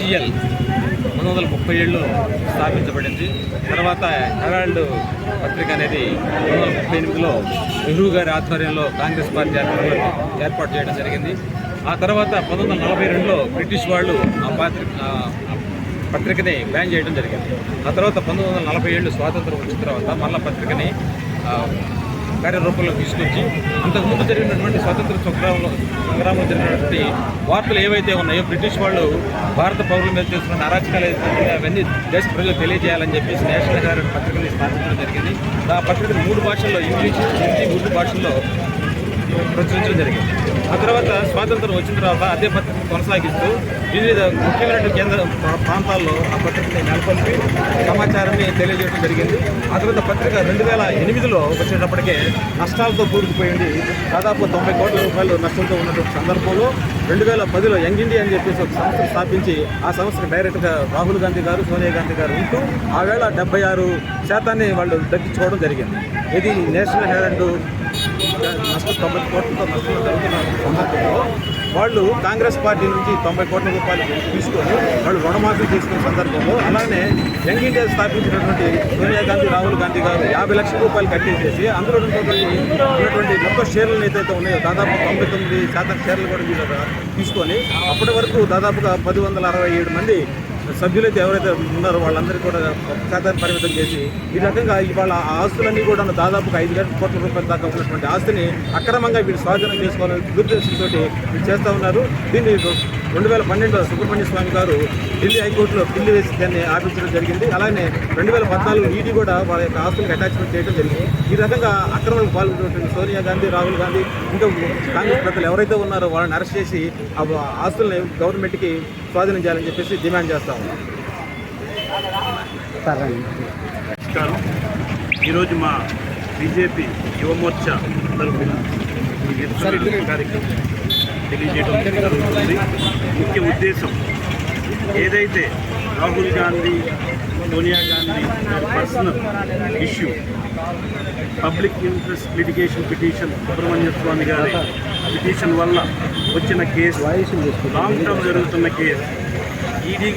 IGL 1937లో స్థాపించబడింది. తర్వాత Herald పత్రిక అనేది 1938లో నెహ్రూ గారి ఆధ్వర్యంలో కాంగ్రెస్ పార్టీ ఏర్పాటు చేయడం జరిగింది. ఆ తర్వాత 1942లో బ్రిటిష్ వాళ్ళు ఆ పత్రికని బ్యాన్ చేయడం జరిగింది. ఆ తర్వాత 1947 స్వాతంత్రం వచ్చిన తర్వాత మళ్ళా పత్రికని కార్యరూపంలో తీసుకొచ్చి అంతకుముందు జరిగినటువంటి స్వాతంత్ర సంగ్రామంలో జరిగినటువంటి వార్తలు ఏవైతే ఉన్నాయో బ్రిటిష్ వాళ్ళు భారత పౌరుల మీద చేస్తున్న అరాచకాలు అవన్నీ దేశ ప్రజలకు తెలియజేయాలని చెప్పేసి నేషనల్ హెరాల్డ్ పత్రికని స్థాపించడం జరిగింది. ఆ పత్రికను 3 భాషల్లో ఇంగ్లీష్, హిందీ, ఉర్దూ భాషల్లో ప్రచురించడం జరిగింది. ఆ తర్వాత స్వాతంత్రం వచ్చిన తర్వాత అదే పత్రిక కొనసాగిస్తూ వివిధ ముఖ్యమైన కేంద్ర ప్రాంతాల్లో ఆ పత్రికని నెలకొల్పి సమాచారాన్ని తెలియజేయడం జరిగింది. ఆ తర్వాత పత్రిక 2008లో వచ్చేటప్పటికే నష్టాలతో కూరుకుపోయింది. దాదాపు 90 కోట్ల రూపాయలు నష్టంతో ఉన్నటువంటి సందర్భంలో 2010లో యంగ్ ఇండియా అని చెప్పేసి ఒక సంస్థ స్థాపించి ఆ సంస్థకు డైరెక్ట్గా రాహుల్ గాంధీ గారు, సోనియా గాంధీ గారు ఉంటూ ఆవేళ 76% వాళ్ళు దక్కించుకోవడం జరిగింది. ఇది నేషనల్ హెరాల్డ్ నష్టం 90 కోట్లతో నష్టం జరుగుతున్న సందర్భంలో వాళ్ళు కాంగ్రెస్ పార్టీ నుంచి 90 కోట్ల రూపాయలు తీసుకొని వాళ్ళు రుణమాఫీ తీసుకున్న సందర్భంలో అలానే యంగ్ ఇండియా స్థాపించినటువంటి సోనియా గాంధీ, రాహుల్ గాంధీ గారు 50 లక్షల రూపాయలు కట్టేసేసి అందులో ఉన్నటువంటి మొత్తం షేర్లను ఏదైతే ఉన్నాయో దాదాపు 99% షేర్లు కూడా వీళ్ళు తీసుకొని అప్పటి వరకు దాదాపుగా 1067 మంది సభ్యులైతే ఎవరైతే ఉన్నారో వాళ్ళందరికీ కూడా శాతాన్ని పరిమితం చేసి ఈ రకంగా ఇవాళ ఆ ఆస్తులన్నీ కూడా దాదాపుగా 5 కోట్ల రూపాయల దాకా ఉన్నటువంటి ఆస్తిని అక్రమంగా వీళ్ళు స్వాధీనం చేసుకోవాలని దురుద్దేశంతో వీళ్ళు చేస్తూ ఉన్నారు. దీన్ని 2012లో సుబ్రహ్మణ్య స్వామి గారు ఢిల్లీ హైకోర్టులో బిల్లు వేసి దాన్ని ఆపించడం జరిగింది. అలానే 2014 ఈడీ కూడా వాళ్ళ యొక్క ఆస్తులకు అటాచ్మెంట్ చేయడం జరిగింది. ఈ రకంగా అక్రమాలకు పాల్గొన్నటువంటి సోనియా గాంధీ, రాహుల్ గాంధీ ఇంకా కాంగ్రెస్ పెద్దలు ఎవరైతే ఉన్నారో వాళ్ళని అరెస్ట్ చేసి ఆ ఆస్తుల్ని గవర్నమెంట్కి స్వాధీనం చేయాలని చెప్పేసి డిమాండ్ చేస్తా ఉన్నాం. ఈరోజు మా బీజేపీ యువమోర్చా తరఫున కార్యక్రమం తెలియజేయడం జరుగుతుంది. ముఖ్య ఉద్దేశం ఏదైతే Rahul Gandhi, Sonia Gandhi personal issue public interest litigation petition Subramanya Swamy గారి పిటిషన్ వల్ల వచ్చిన కేసు, లాంగ్ టర్మ్ జరుగుతున్న కేసు, ఈడీ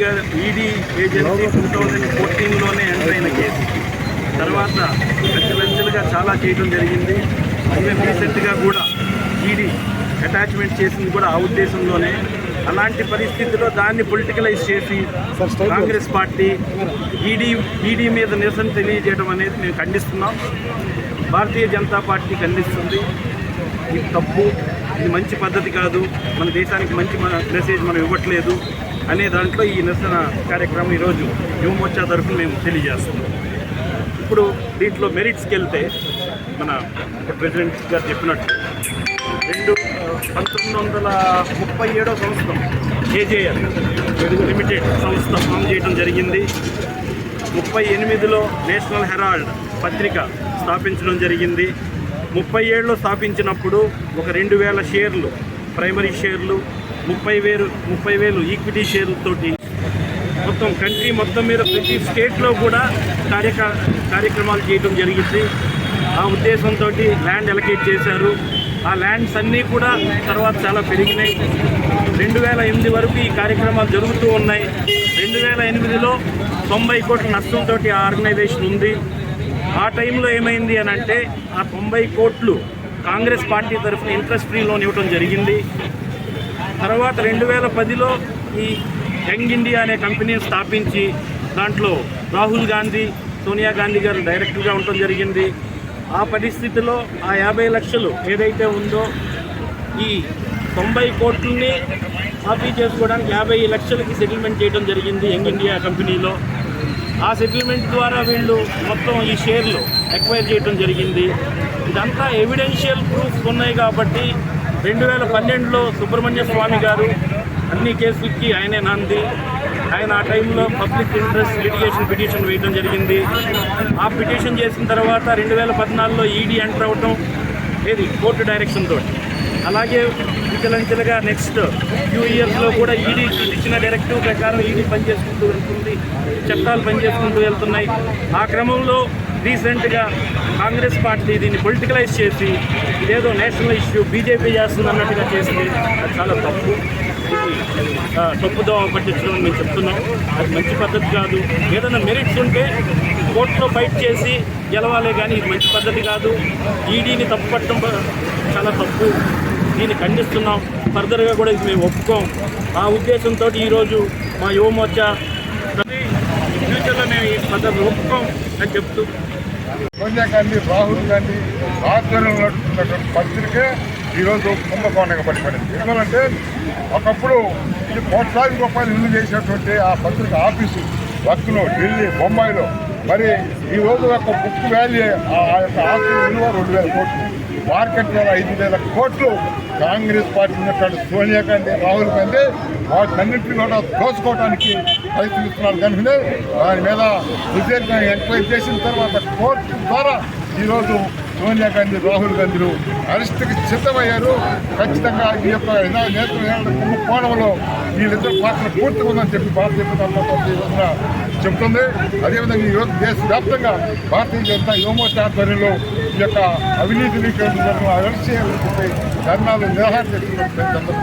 ఏజెన్సీ 2014లోనే ఎంటర్ అయిన కేసు, తర్వాత పెద్దలుగా చాలా చేయడం జరిగింది. రీసెంట్గా కూడా ఈడీ అటాచ్మెంట్ చేసింది కూడా ఆ ఉద్దేశంలోనే. అలాంటి పరిస్థితిలో దాన్ని పొలిటికలైజ్ చేసి కాంగ్రెస్ పార్టీ ఈడీ మీద నిరసన తెలియజేయడం అనేది మేము ఖండిస్తున్నాం. భారతీయ జనతా పార్టీ ఖండిస్తుంది. ఇది తప్పు, ఇది మంచి పద్ధతి కాదు, మన దేశానికి మంచి మెసేజ్ మనం ఇవ్వట్లేదు అనే దాంట్లో ఈ నిరసన కార్యక్రమం ఈరోజు యువమోర్చా తరఫున మేము తెలియజేస్తున్నాం. ఇప్పుడు దీంట్లో మెరిట్స్కి వెళ్తే మన ప్రెసిడెంట్ గారు చెప్పినట్టు 1937 సంవత్సరం AJL లిమిటెడ్ సంస్థ ఫామ్ చేయడం జరిగింది. 38లో నేషనల్ హెరాల్డ్ పత్రిక స్థాపించడం జరిగింది. 37లో స్థాపించినప్పుడు ఒక 2000 షేర్లు ప్రైమరీ షేర్లు, 30,000 ఈక్విటీ షేర్లతోటి మొత్తం కంట్రీ మొత్తం మీద ప్రతి స్టేట్లో కూడా కార్యక్రమాలు చేయడం జరిగింది. ఆ ఉద్దేశంతో ల్యాండ్ అలొకేట్ చేశారు. ఆ ల్యాండ్స్ అన్నీ కూడా తర్వాత చాలా పెరిగినాయి. 2008 వరకు ఈ కార్యక్రమాలు జరుగుతూ ఉన్నాయి. 2008లో 90 కోట్ల నష్టంతో ఆ ఆర్గనైజేషన్ ఉంది. ఆ టైంలో ఏమైంది అని అంటే ఆ 90 కోట్లు కాంగ్రెస్ పార్టీ తరఫున ఇంట్రెస్ట్ ఫ్రీ లోన్ ఇవ్వడం జరిగింది. తర్వాత 2010లో ఈ యంగ్ ఇండియా అనే కంపెనీని స్థాపించి దాంట్లో రాహుల్ గాంధీ, సోనియా గాంధీ గారు డైరెక్టర్గా ఉండటం జరిగింది. ఆ పరిస్థితిలో ఆ 50 లక్షలు ఏదైతే ఉందో ఈ 90 కోట్లని మాఫీ చేసుకోవడానికి 50 లక్షలకి సెటిల్మెంట్ చేయడం జరిగింది యంగ్ ఇండియా కంపెనీలో. ఆ సెటిల్మెంట్ ద్వారా వీళ్ళు మొత్తం ఈ షేర్లు ఎక్వైర్ చేయడం జరిగింది. ఇదంతా ఎవిడెన్షియల్ ప్రూఫ్స్ ఉన్నాయి కాబట్టి 2012లో సుబ్రహ్మణ్య స్వామి గారు అన్ని కేసులకి ఆయనే నాంది. ఆయన ఆ టైంలో పబ్లిక్ ఇంట్రెస్ట్ లిటిగేషన్ పిటిషన్ వేయడం జరిగింది. ఆ పిటిషన్ చేసిన తర్వాత 2014లో ఈడీ ఎంటర్ అవటం కోర్టు డైరెక్షన్ తోటి. అలాగే విచలంచెలుగా నెక్స్ట్ ఫ్యూ ఇయర్స్లో కూడా ఈడీ ఇచ్చిన డైరెక్టివ్ ప్రకారం ఈడీ పనిచేసుకుంటూ వెళ్తుంది, చట్టాలు పనిచేసుకుంటూ వెళ్తున్నాయి. ఆ క్రమంలో రీసెంట్గా కాంగ్రెస్ పార్టీ దీన్ని పొలిటికలైజ్ చేసి ఇదేదో నేషనల్ ఇష్యూ బీజేపీ చేస్తుంది అన్నట్టుగా చేసింది. అది చాలా తప్పు. తప్పుదోవ పట్టించడం మేము చెప్తున్నాం. అది మంచి పద్ధతి కాదు. ఏదైనా మెరిట్స్ ఉంటే కోర్టులో ఫైట్ చేసి గెలవాలే కానీ ఇది మంచి పద్ధతి కాదు. ఈడీని తప్పుపట్టడం చాలా తప్పు. దీన్ని ఖండిస్తున్నాం. ఫర్దర్గా కూడా ఇది మేము ఒప్పుకోం. ఆ ఉద్దేశంతో ఈరోజు మా యువమోర్చా ఫ్యూచర్లో మేము ఈ పద్ధతి ఒప్పుకోం అని చెప్తూ సోనియా గాంధీ, రాహుల్ గాంధీ ఆధ్వర్యంలో నడుస్తున్నటువంటి పత్రికే ఈరోజు కుంభకోణంగా పడిపడింది. ఎందుకంటే ఒకప్పుడు ఇది కోట్లాది రూపాయలు విలువ చేసినటువంటి ఆ పత్రిక ఆఫీసు లక్నో, ఢిల్లీ, బొంబాయిలో మరి ఈరోజు ఒక బుక్ వాల్యూ ఆ యొక్క ఆస్తి విలువ 2,000 కోట్లు, మార్కెట్ ద్వారా 5,000 కోట్లు. కాంగ్రెస్ పార్టీ ఉన్నటువంటి సోనియా గాంధీ, రాహుల్ గాంధీ వాటినన్నింటినీ కూడా దోచుకోవడానికి ప్రయత్నిస్తున్నారు. కనుక దాని మీద సుదీర్ఘంగా ఎంక్వైరీ చేసిన తర్వాత కోర్టు ద్వారా ఈరోజు సోనియా గాంధీ, రాహుల్ గాంధీలు అరెస్టుకి సిద్ధమయ్యారు. ఖచ్చితంగా ఈ యొక్క నేతృత్వ కోణంలో వీళ్ళిద్దరు పాత్ర పూర్తిగా ఉందని చెప్పి భారతీయ జనతా పార్టీ చెబుతుంది. అదేవిధంగా ఈరోజు దేశవ్యాప్తంగా భారతీయ జనతా యువమోర్చా ఆధ్వర్యంలో ఈ యొక్క అవినీతిని అరెస్ట్ చేయాలని చెప్పి ధర్నాలు నిరాహార చేస్తున్నట్టు